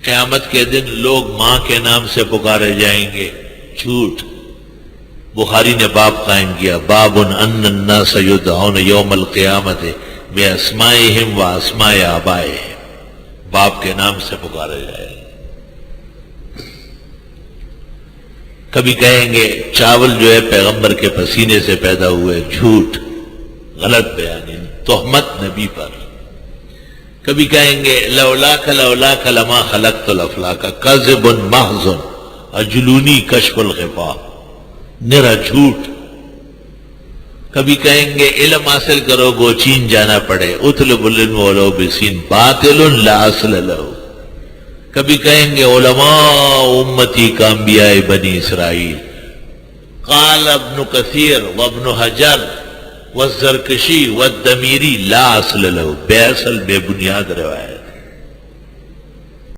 قیامت کے دن لوگ ماں کے نام سے پکارے جائیں گے، جھوٹ۔ بخاری نے باب قائم کیا، باب ان الناس یدعون یوم القیامت باسمائہم واسماء آبائہم، باپ کے نام سے پکارے جائیں گے۔ کبھی کہیں گے چاول جو ہے پیغمبر کے پسینے سے پیدا ہوئے، جھوٹ، غلط بیانی، تہمت نبی پر۔ کبھی کہیں گے لولاک لولاک لما خلقت الافلاک، کذب محض اجلونی کشف الغفا، نرا جھوٹ۔ کبھی کہیں گے علم حاصل کرو گو چین جانا پڑے، اطلب العلم ولو بسین، باطل لا اصل لہو۔ کبھی کہیں گے علماء امتی کا انبیاء بنی اسرائیل۔ قال ابن کثیر وابن حجر والزرکشی والدمیری لا اصل لہو، بے اصل بے بنیاد روایت۔